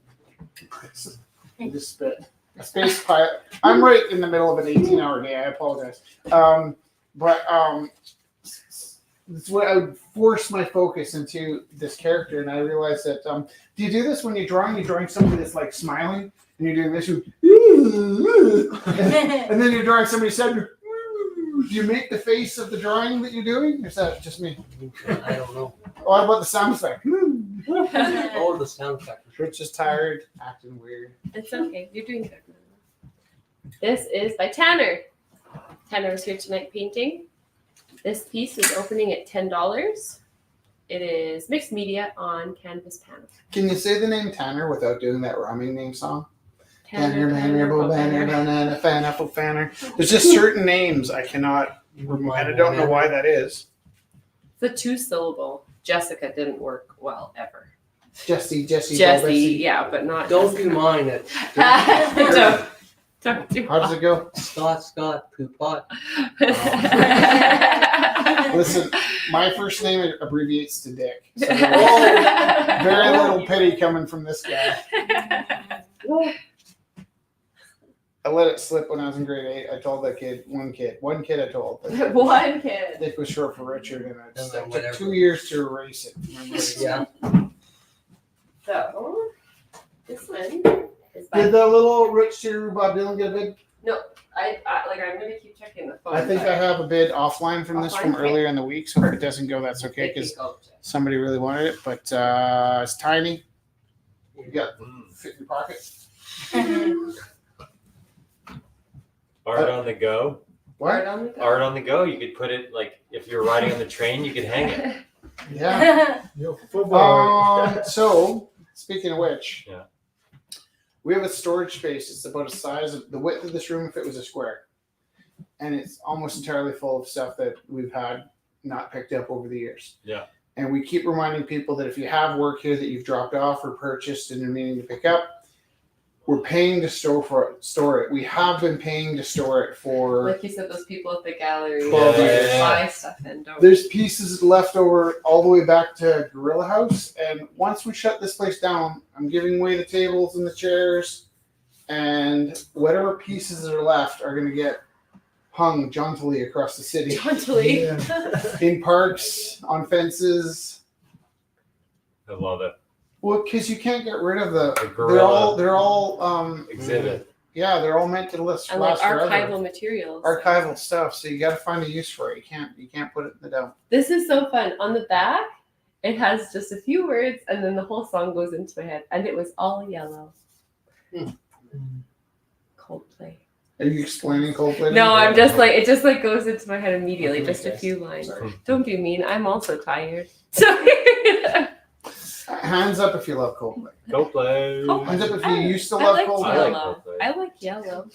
I just spit. A space pilot. I'm right in the middle of an 18-hour day. I apologize. That's what I would force my focus into this character, and I realized that. Do you do this when you're drawing? You're drawing somebody that's like smiling, and you're doing this, and then you're drawing somebody sad. Do you make the face of the drawing that you're doing? Or is that just me? I don't know. What about the sound effect? Or the sound effect. Rich is tired, acting weird. It's okay. You're doing good. This is by Tanner. Tanner is here tonight painting. This piece is opening at $10. It is mixed media on canvas panel. Can you say the name Tanner without doing that rhyming name song? Tanner, banana, apple fanner. There's just certain names I cannot remember, and I don't know why that is. The 2-syllable Jessica didn't work well ever. Jesse, Jessie, yeah, but not. Don't do Jessica. mine. It. Don't do. How does it go? Scott, poop pot. Listen, my first name abbreviates to Dick. So very little pity coming from this guy. I let it slip when I was in grade 8. I told that kid, one kid I told. That One kid. Dick was short for Richard, and it And then took whatever. 2 years to erase it. Remember? Yeah. So this one is Did by. the little Rich to Bob Dylan get a bid? I'm gonna keep checking the phone. I think I have a bid offline from this from Offline? earlier in the week, so if it doesn't go, that's okay, because somebody really wanted it, but it's tiny. You got fit in your pocket. Art on the go. What? Art on the go. You could put it like if you're riding on the train, you could hang it. Yeah. Yo, football. So speaking of which, Yeah. we have a storage space. It's about the size of the width of this room if it was a square, and it's almost entirely full of stuff that we've had not picked up over the years. Yeah. And we keep reminding people that if you have work here that you've dropped off or purchased and you're meaning to pick up, we're paying to store it. We have been paying to store it for. Like you said, those people at the gallery 12 years. buy stuff and don't. There's pieces left over all the way back to Gorilla House, and once we shut this place down, I'm giving away the tables and the chairs, and whatever pieces that are left are going to get hung jauntily across the city Jauntily. in parks, on fences. I love it. Well, because you can't get rid of the. The gorilla They're all. exhibit. Yeah, they're all meant to last And like forever. archival materials. Archival stuff, so you got to find a use for it. You can't put it in the dump. This is so fun. On the back, it has just a few words, and then the whole song goes into my head. And it was all yellow. Coldplay. Are you explaining Coldplay? No, I'm just like, it just like goes into my head immediately. Just a Okay. few lines. Sorry. Don't be mean. I'm also tired. So Hands up if you love Coldplay. Go play. Oh, Hands up if you I- used to I love like Coldplay. I like yellow. Coldplay. I like yellow.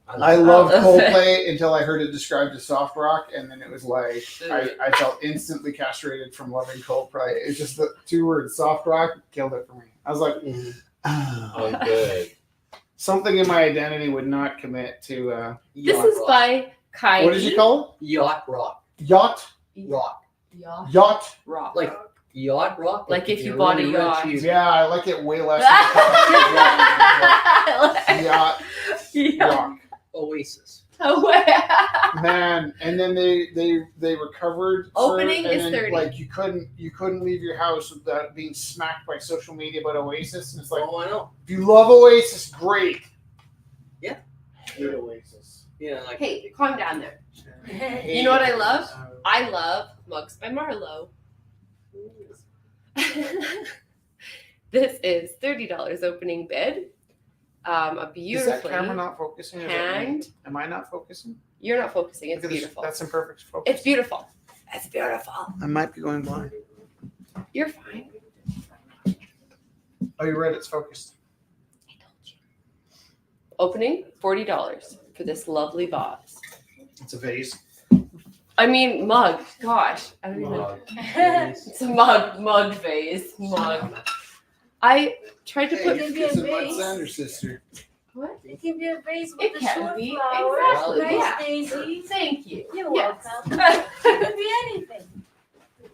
I loved Oh. Coldplay until I heard it described as soft rock, and then it was like I felt instantly castrated from loving Coldplay. It's just the 2 words soft rock killed it for me. I was like, Oh, good. something in my identity would not commit to This is by Kai. what did you call Yacht rock. it? Yacht Rock. yacht. Rock. Like yacht rock. Like if you bought a really yacht. rich, you- Yeah, I like it way less. Than yacht. Rock. Oasis. Man, and then they recovered. Opening and is then, 30. Like you couldn't leave your house without being smacked by social media about Oasis, and it's like Oh, I know. if you love Oasis, great. Yeah. Hate Oasis. Yeah, like Hey, calm down there. You know what I love? I love Mugs by Marlowe. This is $30 opening bid. A Is that beautifully camera not focusing? Or is that me? hand. Am I not focusing? You're not focusing. It's Look at this. beautiful. That's imperfect focus. It's beautiful. It's beautiful. I might be going blind. You're fine. Oh, you're right. It's focused. I told you. Opening $40 for this lovely vase. It's a vase. I mean, mug. Gosh, I don't even. It's a mug vase, mug. I tried to Hey, put. Hey, it's a Bud vase. Sanders sister. What? It can be a vase It with the can short be, flowers, exactly, nice yeah. daisies. Thank you. You're Yes. welcome. It could be anything.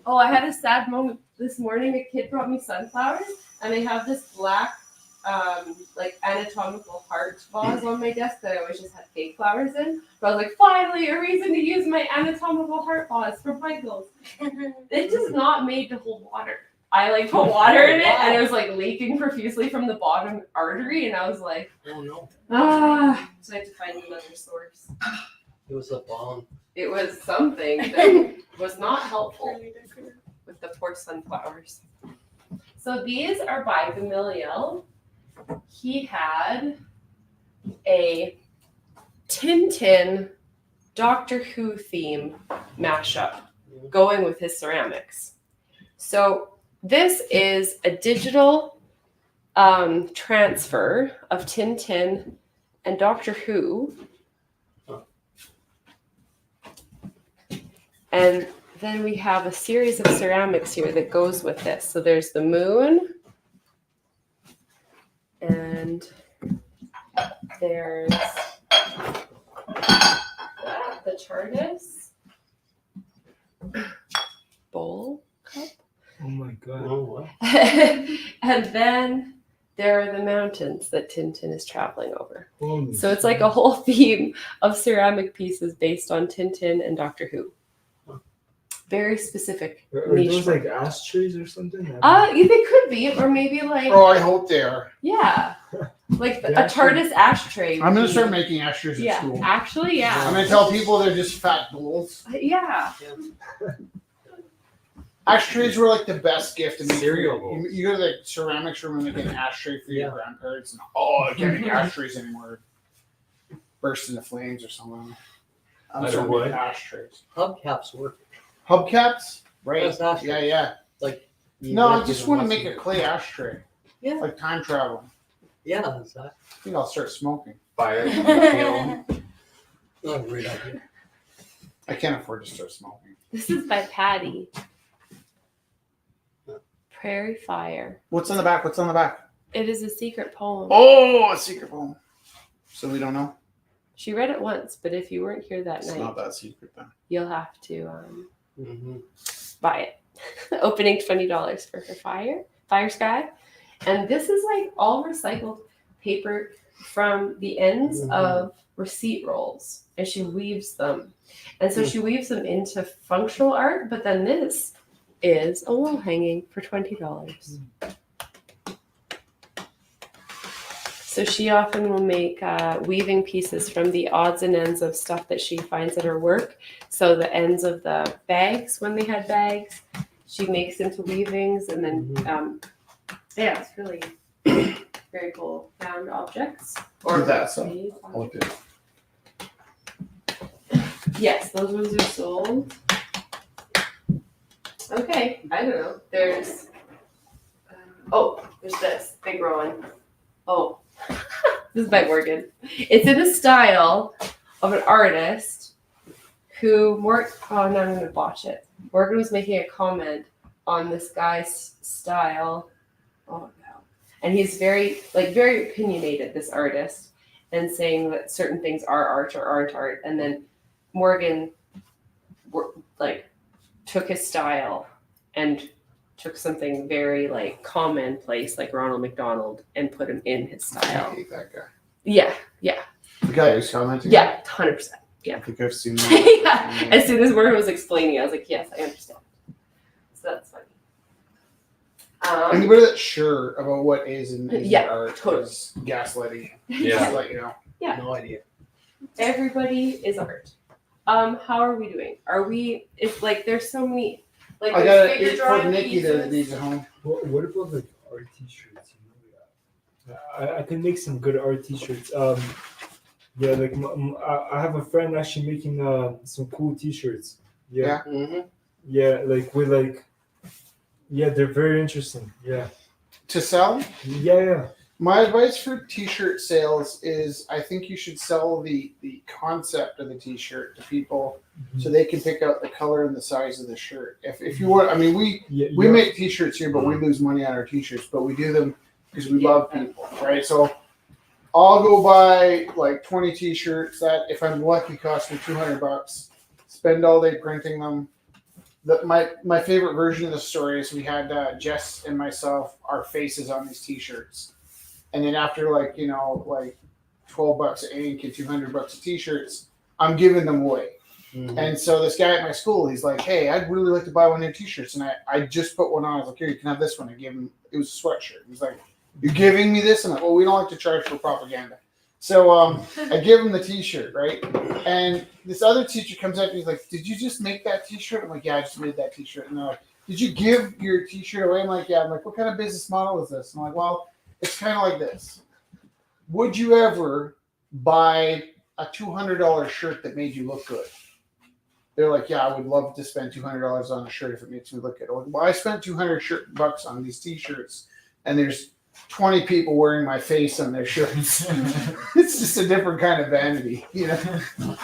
Oh, I had a sad moment this morning. A kid brought me sunflowers, and I have this black, like anatomical heart vase on my desk that I always just had fake flowers in. So I was like, finally, a reason to use my anatomical heart vase for Michael's. It's just not made to hold water. I like put water in it, and it was like leaking profusely from the bottom artery, and I was like, oh no, so I had to find another source. it was a bomb. It was something that was not helpful with the poor sunflowers. So these are by Gamaliel. He had a Tintin Doctor Who theme mashup going with his ceramics. So this is a digital transfer of Tintin and Doctor Who. And then we have a series of ceramics here that goes with this. So there's the moon. And there's the TARDIS. Bowl cup. Oh my god. Oh, what? And then there are the mountains that Tintin is traveling over. Holy So it's like a whole theme of ceramic pieces based on Tintin and Doctor Who. Very specific. Are niche those work. like ashtrays or something? They could be, or maybe like Oh, I hope they are. yeah, like The a ashtray- TARDIS ashtray. I'm would gonna be- start making ashtrays at Yeah, school. actually, yeah. I'm gonna tell people they're just fat bowls. Yeah. Ashtrays were like the best gift to me. Cereal You, bowls. you go to the ceramics room and make an ashtray for your Yeah. grandparents, and I can't make ashtrays anymore. Burst into flames or something. I'm Out of starting to wood? make ashtrays. Hubcaps work. Hubcaps, right? That's ashtray. Yeah, yeah. You No, I lift it just and want to once make you- a clay ashtray. Yeah. Like time traveling. Yeah, exactly. I think I'll start smoking. Fire. Not a great idea. I can't afford to start smoking. This is by Patty. Prairie Fire. What's on the back? What's on the back? It is a secret poem. Oh, a secret poem. So we don't know. She read it once, but if you weren't here that It's night, not that secret then. you'll have to Mm-hmm. buy it. Opening $20 for her Fire Sky. And this is like all recycled paper from the ends Mhm. of receipt rolls. And she weaves them. And so she weaves them into functional art, but then this is a wall hanging for $20. So she often will make weaving pieces from the odds and ends of stuff that she finds at her work. So the ends of the bags, when they had bags, she makes into weavings, and then yeah, it's really very cool. Found objects Or that, so made I'll look at it. Yes, those ones are sold. Okay, I don't know. There's there's this big one. Oh, this is by Morgan. It's in the style of an artist who oh, now I'm gonna botch it. Morgan was making a comment on this guy's style. Oh no, and he's very opinionated, this artist, and saying that certain things are art or aren't art, and then Morgan took his style and took something very commonplace like Ronald McDonald and put him in his I style. hate that guy. Yeah, The guy who's commenting. yeah, 100%. I think I've seen that. Yeah. As soon as Morgan was explaining, I was like, yes, I understand. So that's funny. Anybody that's sure about what is and isn't Yeah, art totally. is gaslighting. Yeah. Just let you know. Yeah. No idea. Everybody is art. How are we doing? It's like there's so many I there's got figure an 8 foot drawing Nikki that pieces. needs a home. What about like art t-shirts? You know, I can make some good art t-shirts. Yeah, like I have a friend actually making some cool t-shirts. Yeah, Mm-hmm. yeah, like with yeah, they're very interesting. Yeah, To sell? yeah. My advice for t-shirt sales is I think you should sell the concept of the t-shirt to people so they can pick out the color and the size of the shirt. If you want, I mean, we Yeah, make t-shirts here, but we lose money on our t-shirts, but we do them because we love people, right? So I'll go buy like 20 t-shirts that, if I'm lucky, cost me $200. Spend all day printing them. My favorite version of the story is we had Jess and myself, our faces on these t-shirts. And then after like $12 a ink and $200 a t-shirts, I'm giving them away. Mm-hmm. And so this guy at my school, he's like, "Hey, I'd really like to buy one of your t-shirts." And I just put one on. I was like, "Here, you can have this one." I gave him, it was a sweatshirt. He's like, "You're giving me this?" And I'm like, "Well, we don't like to charge for propaganda." So I give him the t-shirt, right? And this other teacher comes up and he's like, "Did you just make that t-shirt?" I'm like, "Yeah, I just made that t-shirt." And they're like, "Did you give your t-shirt away?" I'm like, "Yeah." I'm like, "What kind of business model is this?" I'm like, "Well, it's kind of like this. Would you ever buy a $200 shirt that made you look good?" they're like, yeah, I would love to spend $200 on a shirt if it makes me look good. Well, I spent $200 on these t-shirts, and there's 20 people wearing my face on their shirts. It's just a different kind of vanity, you know.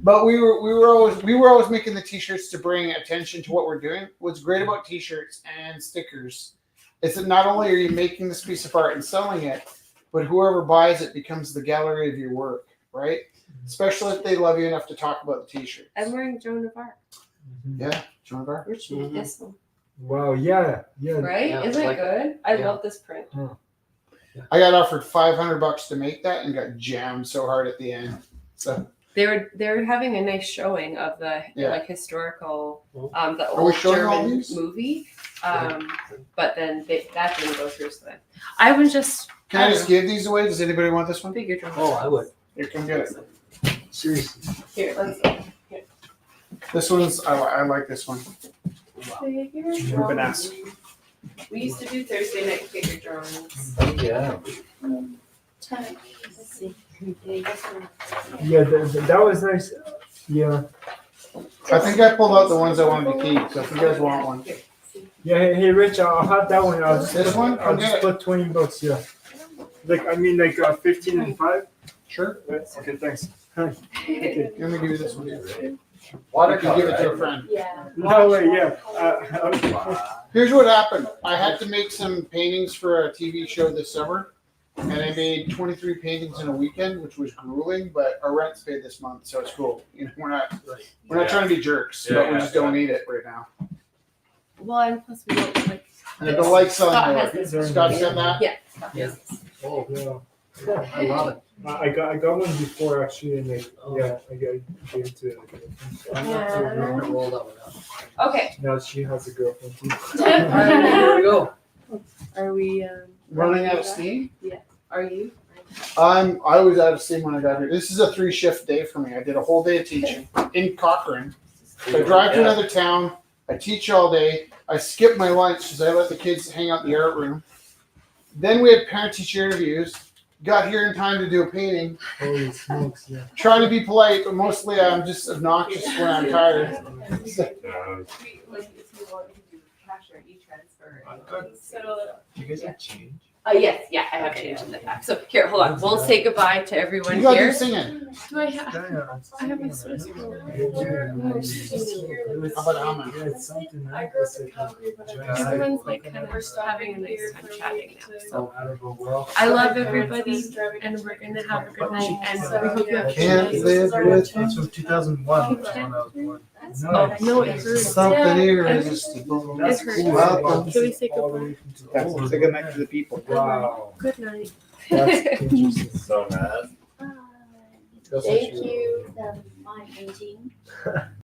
But we were always making the t-shirts to bring attention to what we're doing. What's great about t-shirts and stickers is that not only are you making this piece of art and selling it, but whoever buys it becomes the gallery of your work, right? Especially if they love you enough to talk about the t-shirts. I'm wearing Joan of Arc. Yeah, Joan of Arc. Which Mhm. this one, Wow, yeah. right? Yeah, Isn't like it good? I yeah. love this print. I got offered $500 to make that and got jammed so hard at the end. So They were having a nice showing of the Yeah. like historical the Are we old showing all German these? movie. But then that didn't go through. So then I was just can I just give these away? Does anybody want this one? figured. Oh, I would. Here, come get it. Seriously. Here, let's This one's I like this one. figure Ruben asked. We used to do Thursday night figure drawings. Oh, yeah. Let's see. Yeah, that was nice. Yeah. I think I pulled out the ones I wanted to keep. So if you guys want one, Yeah, hey Rich, I'll have that one. I'll just This one? I'll just Okay. put $20. Yeah. Like 15 and 5. sure. Right? Okay, thanks. Okay. Let me give you this one. You can Watercolor. give it to a friend. Yeah. No way. Yeah. Here's what happened. I had to make some paintings for a TV show this summer, and I made 23 paintings in a weekend, which was grueling. But our rent's paid this month, so it's cool. You know, we're not Yeah. trying to be jerks, Yeah, but we yeah, just don't need it right now. Well, and plus we don't like. And the light's Scott on has more. this. Scott said that. Yeah. Yeah. Oh, Yeah. I love it. I got one before actually, and like Oh. yeah, I gave it to. I'm not sure if we're gonna roll that one out. Okay. Now she has a girlfriend too. All right, here we go. Are we Running out of steam. Are you? I was out of steam when I got here. This is a 3-shift day for me. I did a whole day of teaching in Cochrane. I drive to another town. I teach all day. I skip my lunch because I let the kids hang out in the art room. Then we had parent-teacher interviews. Got here in time to do a painting. Holy smokes! Yeah. Trying to be polite, but mostly I'm just obnoxious when I'm tired. Settle it up. You guys have changed. Yes, yeah, I have changed in the back. So here, hold on. We'll say goodbye to everyone You gotta here. do singing. Do I have? I have my Swiss roll. How about Alma? Yeah, it's something. I grew up in Calgary, but Everyone's like kind of having a nice time chatting now. So Out of a well. I love everybody, and we're gonna have a good night. And we hope you have a Can't good live night. with That's from 2001. That's when I was born. Oh no, it hurts. something irresistible. It hurts. Welcome. Can we say goodbye? Say good night to the people. Wow. Good night. That's interesting. So mad. That's what Thank you- you. My painting.